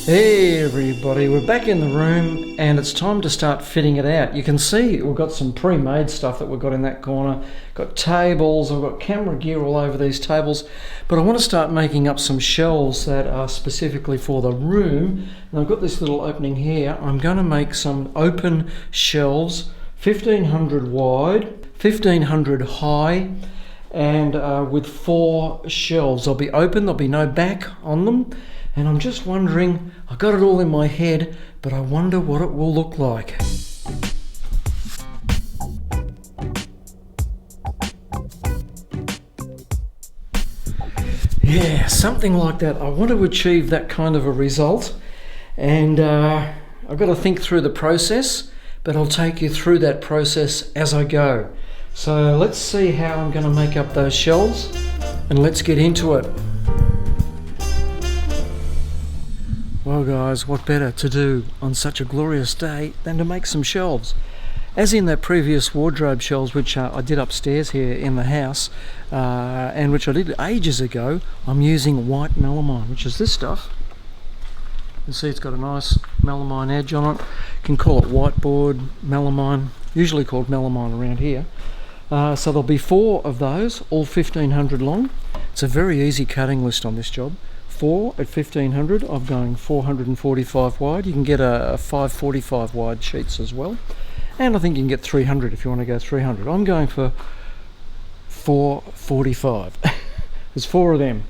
Hey everybody, we're back in the room and it's time to start fitting it out. You can see we've got some pre-made stuff that we've got in that corner. Got tables, I've got camera gear all over these tables, but I want to start making up some shelves that are specifically for the room. And I've got this little opening here. I'm going to make some open shelves, 1500 wide, 1500 high, and with 4 shelves. They'll be open, there'll be no back on them. And I'm just wondering, I got it all in my head, but I wonder what it will look like. Yeah, something like that. I want to achieve that kind of a result, and I've got to think through the process, but I'll take you through that process as I go. So let's see how I'm going to make up those shelves, and let's get into it. Well guys, what better to do on such a glorious day than to make some shelves? As in that previous wardrobe shelves which I did upstairs here in the house, and which I did ages ago, I'm using white melamine, which is this stuff. You can see it's got a nice melamine edge on it. You can call it whiteboard, melamine, usually called melamine around here. So there'll be 4 of those, all 1500 long. It's a very easy cutting list on this job. 4 at 1500, I'm going 445 wide. You can get a 545 wide sheets as well, and I think you can get 300 if you want to go 300. I'm going for 445. There's 4 of them.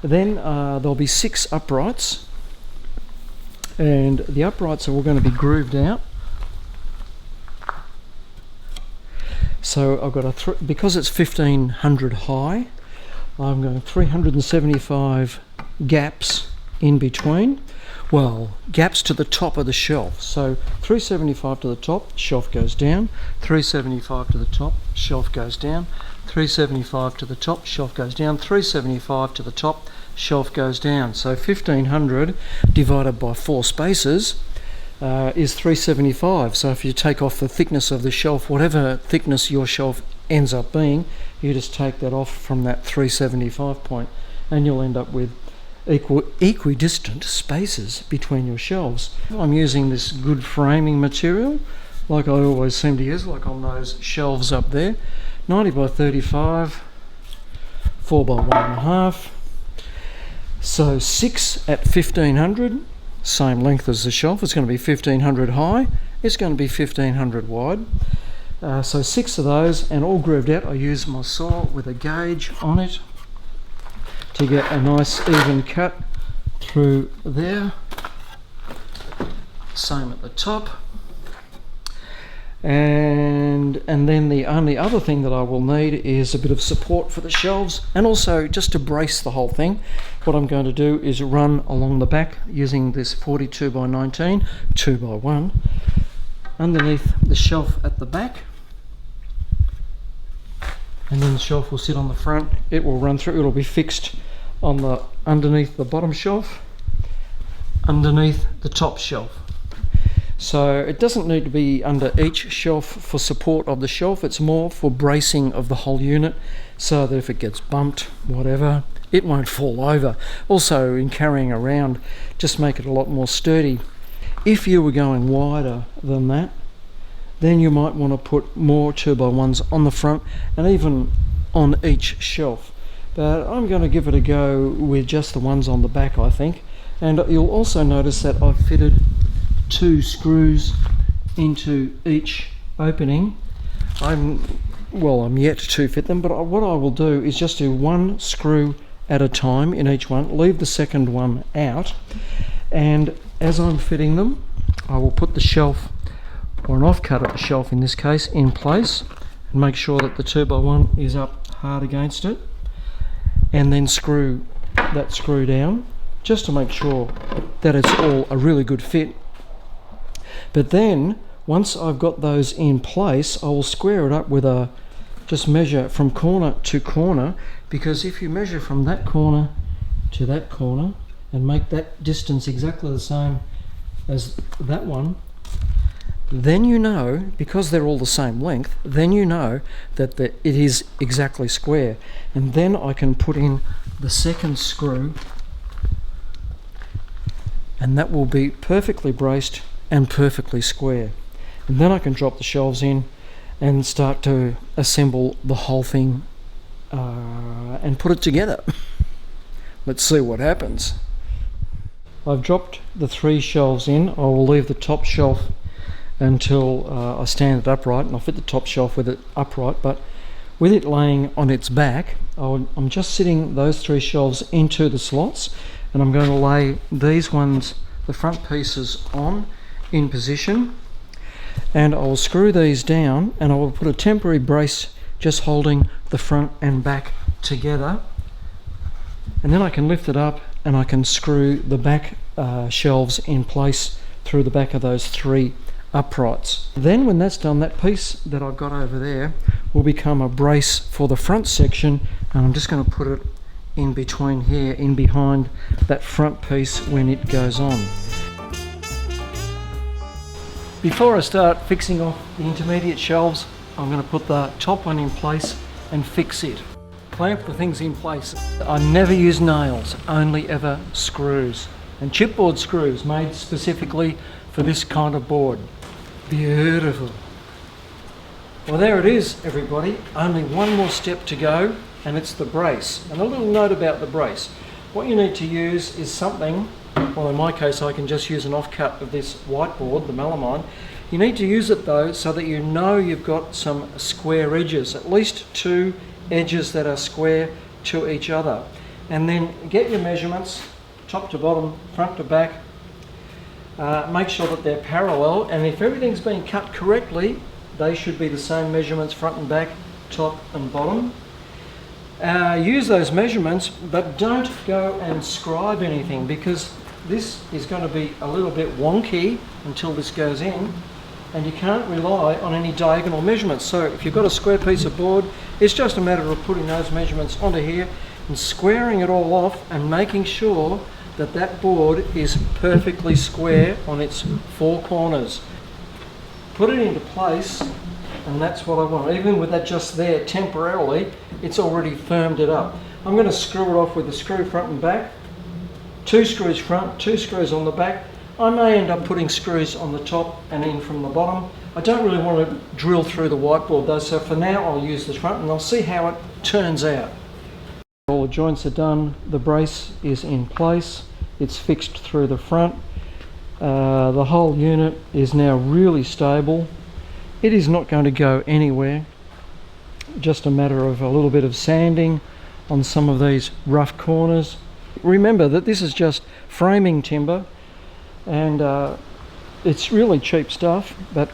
Then there'll be 6 uprights, and the uprights are all going to be grooved out. So I've got because it's 1500 high, I'm going 375 gaps in between. Well, gaps to the top of the shelf. So 375 to the top, shelf goes down. 375 to the top, shelf goes down. 375 to the top, shelf goes down. 375 to the top, shelf goes down. So 1500 divided by 4 spaces is 375. So if you take off the thickness of the shelf, whatever thickness your shelf ends up being, you just take that off from that 375 point, and you'll end up with equidistant spaces between your shelves. I'm using this good framing material like I always seem to use, like on those shelves up there. 90 by 35, 4 by 1.5. So 6 at 1500, same length as the shelf. It's going to be 1500 high, it's going to be 1500 wide. So 6 of those, and all grooved out. I use my saw with a gauge on it to get a nice even cut through there. Same at the top. And then the only other thing that I will need is a bit of support for the shelves, and also just to brace the whole thing. What I'm going to do is run along the back using this 42 by 19 2 by 1 underneath the shelf at the back, and then the shelf will sit on the front. It will run through, it'll be fixed on the underneath the bottom shelf, underneath the top shelf. So it doesn't need to be under each shelf for support of the shelf, it's more for bracing of the whole unit, so that if it gets bumped, whatever, it won't fall over. Also, in carrying around, just make it a lot more sturdy. If you were going wider than that, then you might want to put more 2x1s on the front and even on each shelf. But I'm going to give it a go with just the ones on the back, I think. And you'll also notice that I've fitted 2 screws into each opening. I'm yet to fit them, but what I will do is just do 1 screw at a time in each one, leave the second one out, and as I'm fitting them, I will put the shelf, or an offcut of the shelf in this case, in place, and make sure that the 2x1 is up hard against it, and then screw that screw down just to make sure that it's all a really good fit. But then once I've got those in place, I will square it up with just measure from corner to corner, because if you measure from that corner to that corner and make that distance exactly the same as that one, then you know, because they're all the same length, then you know that it is exactly square. And then I can put in the second screw and that will be perfectly braced and perfectly square. And then I can drop the shelves in and start to assemble the whole thing and put it together. Let's see what happens. I've dropped the 3 shelves in. I will leave the top shelf until I stand it upright, and I'll fit the top shelf with it upright, but with it laying on its back, I'm just sitting those 3 shelves into the slots, and I'm going to lay these ones, the front pieces, on in position, and I will screw these down, and I will put a temporary brace just holding the front and back together, and then I can lift it up and I can screw the back shelves in place through the back of those 3 uprights. Then when that's done, that piece that I've got over there will become a brace for the front section, and I'm just going to put it in between here, in behind that front piece when it goes on. Before I start fixing off the intermediate shelves, I'm going to put the top one in place and fix it. Clamp the things in place. I never use nails, only ever screws, and chipboard screws made specifically for this kind of board. Beautiful. Well, there it is, everybody. Only one more step to go, and it's the brace. And a little note about the brace. What you need to use is something, well, in my case I can just use an offcut of this whiteboard, the melamine. You need to use it though so that you know you've got some square edges, at least 2 edges that are square to each other. And then get your measurements, top to bottom, front to back. Make sure that they're parallel, and if everything's been cut correctly, they should be the same measurements, front and back, top and bottom. Use those measurements, but don't go and scribe anything, because this is going to be a little bit wonky until this goes in, and you can't rely on any diagonal measurements. So if you've got a square piece of board, it's just a matter of putting those measurements onto here and squaring it all off and making sure that that board is perfectly square on its 4 corners. Put it into place, and that's what I want. Even with that just there temporarily, it's already firmed it up. I'm going to screw it off with a screw front and back. 2 screws front, 2 screws on the back. I may end up putting screws on the top and in from the bottom. I don't really want to drill through the whiteboard though, so for now I'll use the front and I'll see how it turns out. All the joints are done, the brace is in place, it's fixed through the front. The whole unit is now really stable. It is not going to go anywhere. Just a matter of a little bit of sanding on some of these rough corners. Remember that this is just framing timber, and it's really cheap stuff, but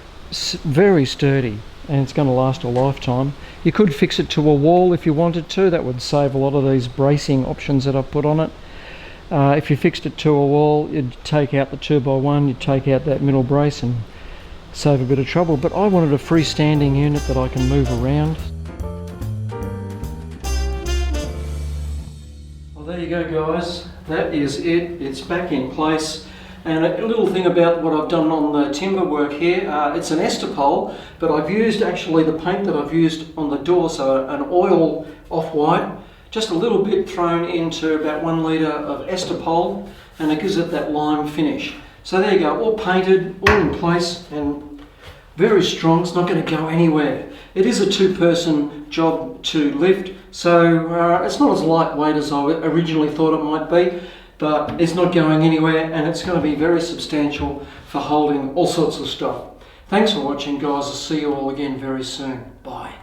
very sturdy, and it's going to last a lifetime. You could fix it to a wall if you wanted to. That would save a lot of these bracing options that I've put on it. If you fixed it to a wall, you'd take out the 2x1, you'd take out that middle brace and save a bit of trouble. But I wanted a freestanding unit that I can move around. Well, there you go, guys. That is it. It's back in place. And a little thing about what I've done on the timber work here, it's an Estopole, but I've used actually the paint that I've used on the door, so an oil off-white, just a little bit thrown into about 1 litre of Estopole, and it gives it that lime finish. So there you go, all painted, all in place, and very strong. It's not going to go anywhere. It is a 2-person job to lift, so it's not as lightweight as I originally thought it might be, but it's not going anywhere, and it's going to be very substantial for holding all sorts of stuff. Thanks for watching, guys. I'll see you all again very soon. Bye.